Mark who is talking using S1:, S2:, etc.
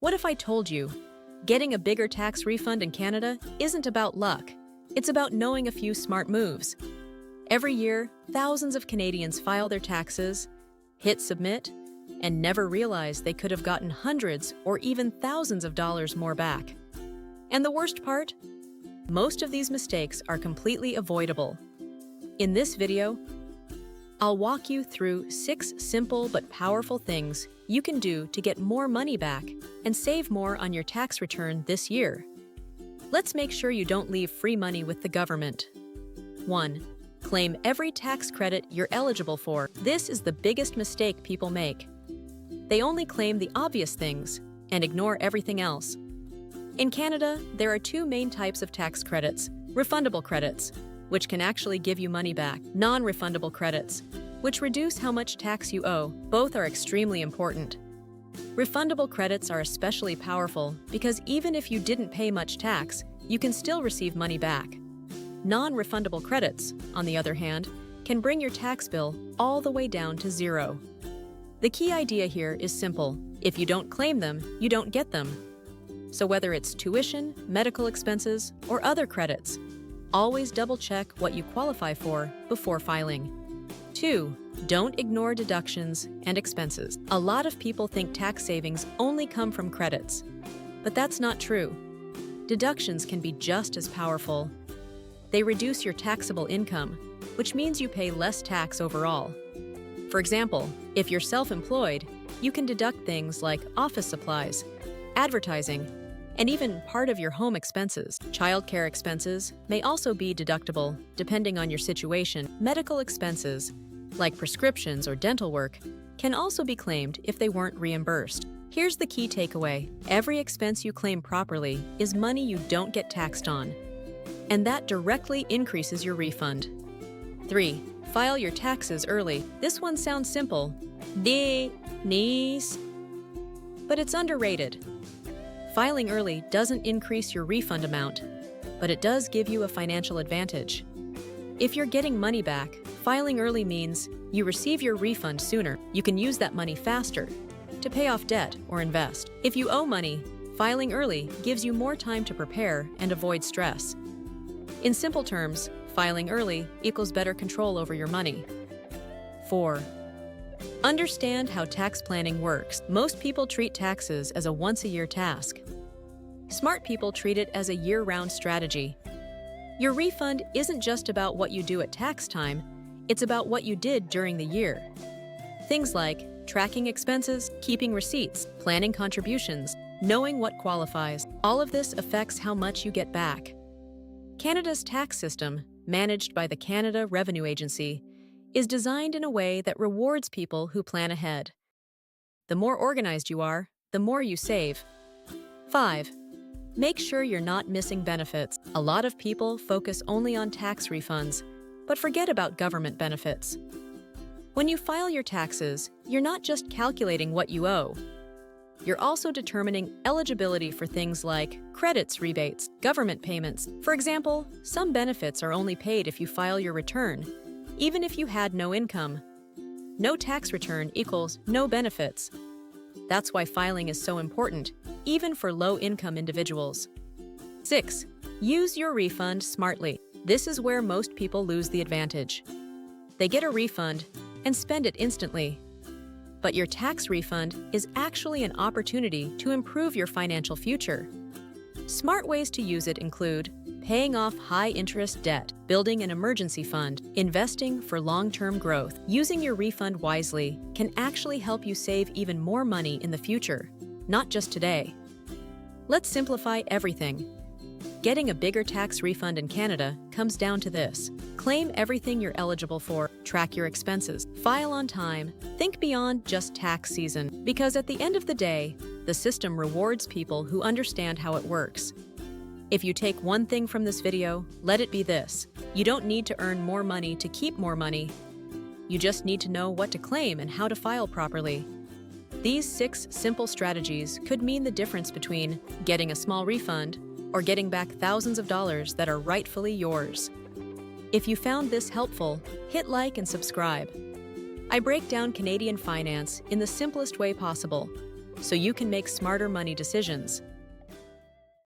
S1: What if I told you, getting a bigger tax refund in Canada isn't about luck, it's about knowing a few smart moves. Every year, thousands of Canadians file their taxes, hit submit, and never realize they could have gotten hundreds or even thousands of dollars more back. And the worst part? Most of these mistakes are completely avoidable. In this video, I'll walk you through 6 simple but powerful things you can do to get more money back and save more on your tax return this year. Let's make sure you don't leave free money with the government. 1. Claim every tax credit you're eligible for. This is the biggest mistake people make. They only claim the obvious things and ignore everything else. In Canada, there are 2 main types of tax credits: refundable credits, which can actually give you money back, non-refundable credits, which reduce how much tax you owe. Both are extremely important. Refundable credits are especially powerful because even if you didn't pay much tax, you can still receive money back. Non-refundable credits, on the other hand, can bring your tax bill all the way down to zero. The key idea here is simple. If you don't claim them, you don't get them. So whether it's tuition, medical expenses, or other credits, always double-check what you qualify for before filing. 2. Don't ignore deductions and expenses. A lot of people think tax savings only come from credits, but that's not true. Deductions can be just as powerful. They reduce your taxable income, which means you pay less tax overall. For example, if you're self-employed, you can deduct things like office supplies, advertising, and even part of your home expenses. Childcare expenses may also be deductible, depending on your situation. Medical expenses, like prescriptions or dental work, can also be claimed if they weren't reimbursed. Here's the key takeaway. Every expense you claim properly is money you don't get taxed on, and that directly increases your refund. 3. File your taxes early. This one sounds simple, but it's underrated. Filing early doesn't increase your refund amount, but it does give you a financial advantage. If you're getting money back, filing early means you receive your refund sooner. You can use that money faster to pay off debt or invest. If you owe money, filing early gives you more time to prepare and avoid stress. In simple terms, filing early equals better control over your money. 4. Understand how tax planning works. Most people treat taxes as a once-a-year task. Smart people treat it as a year-round strategy. Your refund isn't just about what you do at tax time, it's about what you did during the year. Things like tracking expenses, keeping receipts, planning contributions, knowing what qualifies. All of this affects how much you get back. Canada's tax system, managed by the Canada Revenue Agency, is designed in a way that rewards people who plan ahead. The more organized you are, the more you save. 5. Make sure you're not missing benefits. A lot of people focus only on tax refunds, but forget about government benefits. When you file your taxes, you're not just calculating what you owe. You're also determining eligibility for things like credits, rebates, government payments. For example, some benefits are only paid if you file your return, even if you had no income. No tax return equals no benefits. That's why filing is so important, even for low-income individuals. 6. Use your refund smartly. This is where most people lose the advantage. They get a refund and spend it instantly. But your tax refund is actually an opportunity to improve your financial future. Smart ways to use it include paying off high-interest debt, building an emergency fund, investing for long-term growth. Using your refund wisely can actually help you save even more money in the future, not just today. Let's simplify everything. Getting a bigger tax refund in Canada comes down to this. Claim everything you're eligible for, track your expenses, file on time, think beyond just tax season, because at the end of the day, the system rewards people who understand how it works. If you take one thing from this video, let it be this. You don't need to earn more money to keep more money. You just need to know what to claim and how to file properly. These 6 simple strategies could mean the difference between getting a small refund or getting back thousands of dollars that are rightfully yours. If you found this helpful, hit like and subscribe. I break down Canadian finance in the simplest way possible, so you can make smarter money decisions.